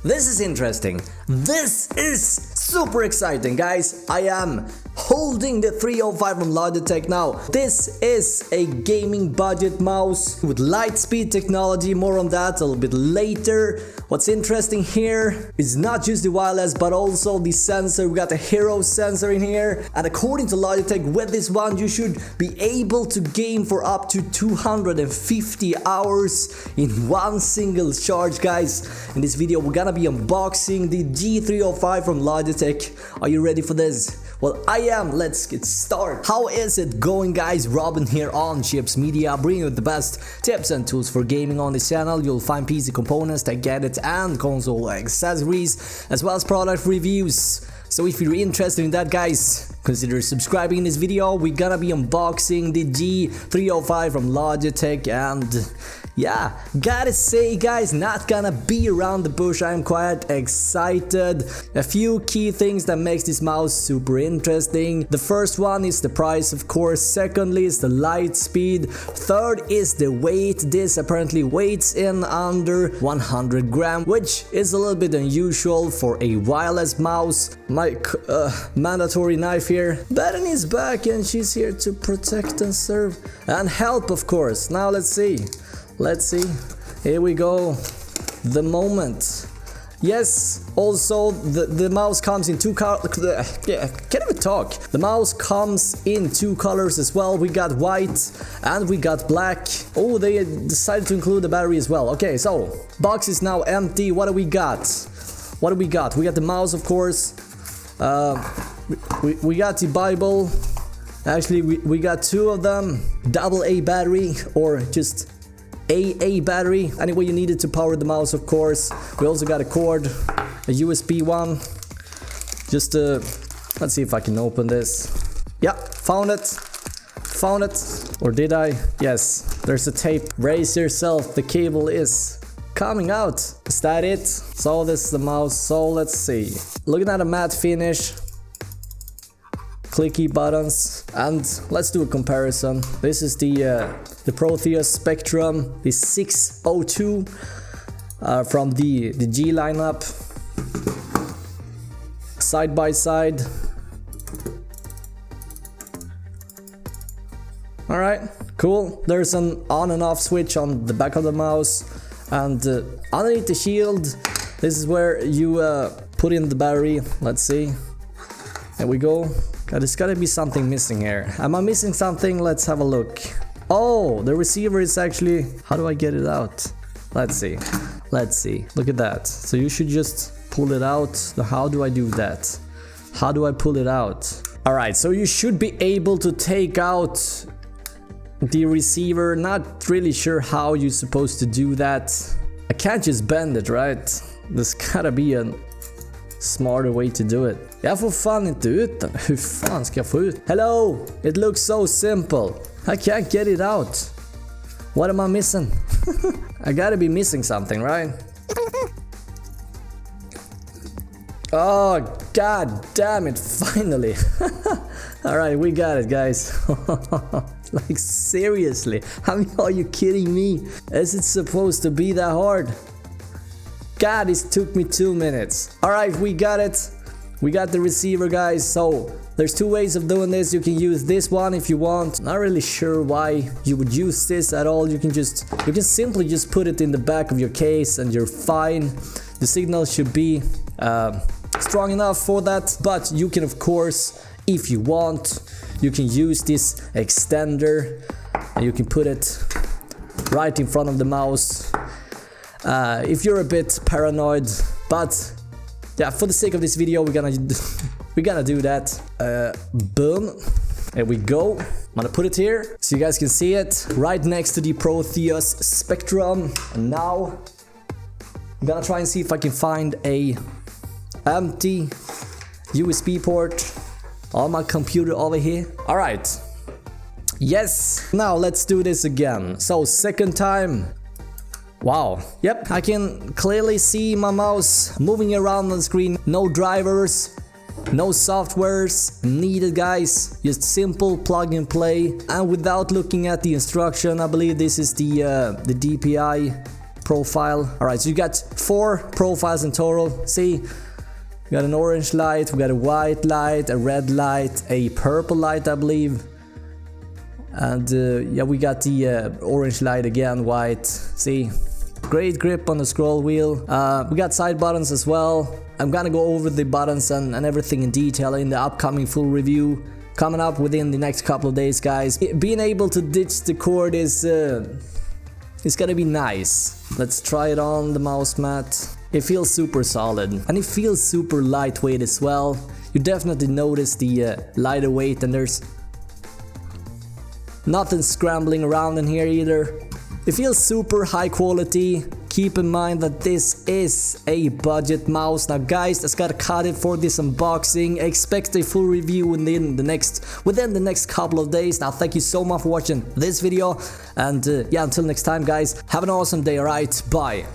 This is interesting. This is super exciting, guys. I am holding the 305 from Logitech now. This is a gaming budget mouse with LIGHTSPEED technology. More on that a little bit later. What's interesting here is not just the wireless but also the sensor. We got the hero sensor in here, and according to Logitech, with this one you should be able to game for up to 250 hours in one single charge, guys. In this video we're gonna be unboxing the G305 from Logitech. Are you ready for this? Well, I am. Let's get started. How is it going, guys? Robin here on Chips Media, bringing you the best tips and tools for gaming on this channel. You'll find PC components, tech gadgets and console accessories, as well as product reviews. So if you're interested in that, guys, consider subscribing in this video. We're gonna be unboxing the G305 from Logitech, and yeah, gotta say, guys, not gonna be around the bush. I'm quite excited. A few key things that makes this mouse super interesting. The first one is the price, of course. Secondly is the light speed. Third is the weight. This apparently weighs in under 100 grams, which is a little bit unusual for a wireless mouse. My mandatory knife here. Bethany is back and she's here to protect and serve and help, of course. Now let's see. Here we go. The moment. Yes, also the mouse comes in two colors. Yeah, can't even talk. The mouse comes in two colors as well. We got white and we got black. Oh, they decided to include the battery as well. Okay, so box is now empty. What do we got? What do we got? We got the mouse, of course. We got the Bible. Actually, we got two of them. AA battery or just AA battery. Anyway, you need it to power the mouse, of course. We also got a cord, a USB one. Just let's see if I can open this. Yeah, found it. Or did I? Yes, there's a tape. Brace yourself, the cable is coming out. Is that it? So this is the mouse. So let's see. Looking at a matte finish, clicky buttons, and let's do a comparison. This is the Proteus Spectrum, the 602 from the G lineup. Side by side. All right, cool. There's an on and off switch on the back of the mouse, and underneath the shield, this is where you put in the battery. Let's see. There we go. God, there's gotta be something missing here. Am I missing something? Let's have a look. Oh, the receiver is actually... How do I get it out? Let's see. Look at that. So you should just pull it out. How do I do that? How do I pull it out? Alright, so you should be able to take out the receiver. Not really sure how you're supposed to do that. I can't just bend it, right? There's gotta be a smarter way to do it. Jag får fan inte ut den. Hur fan ska jag få ut? Hello! It looks so simple. I can't get it out. What am I missing? I gotta be missing something, right? Oh, god damn it, finally. Alright, we got it, guys. Like, seriously, are you kidding me? Is it supposed to be that hard? God, this took me 2 minutes. Alright, we got it. We got the receiver, guys. So there's two ways of doing this. You can use this one if you want. Not really sure why you would use this at all. You can simply just put it in the back of your case and you're fine. The signal should be strong enough for that. But you can, of course, if you want, you can use this extender and you can put it right in front of the mouse. If you're a bit paranoid, but yeah, for the sake of this video, we're gonna do that. Boom, there we go. I'm gonna put it here so you guys can see it right next to the Proteus Spectrum. And now I'm gonna try and see if I can find a empty USB port on my computer over here. All right, yes. Now let's do this again. So second time. Wow. Yep, I can clearly see my mouse moving around on the screen. No drivers, no softwares needed, guys. Just simple plug and play. And without looking at the instruction, I believe this is the DPI profile. Alright, so you got 4 profiles in total. See, we got an orange light, we got a white light, a red light, a purple light, I believe. And yeah, we got the orange light again, white. See, great grip on the scroll wheel. We got side buttons as well. I'm gonna go over the buttons and everything in detail in the upcoming full review coming up within the next couple of days, guys. Being able to ditch the cord is gonna be nice. Let's try it on the mouse mat. It feels super solid and it feels super lightweight as well. You definitely notice the lighter weight, and there's nothing scrambling around in here either. It feels super high quality. Keep in mind that this is a budget mouse. Now guys, that's gotta cut it for this unboxing. Expect a full review within the next couple of days. Now thank you so much for watching this video, and yeah, until next time guys, have an awesome day. Alright, bye.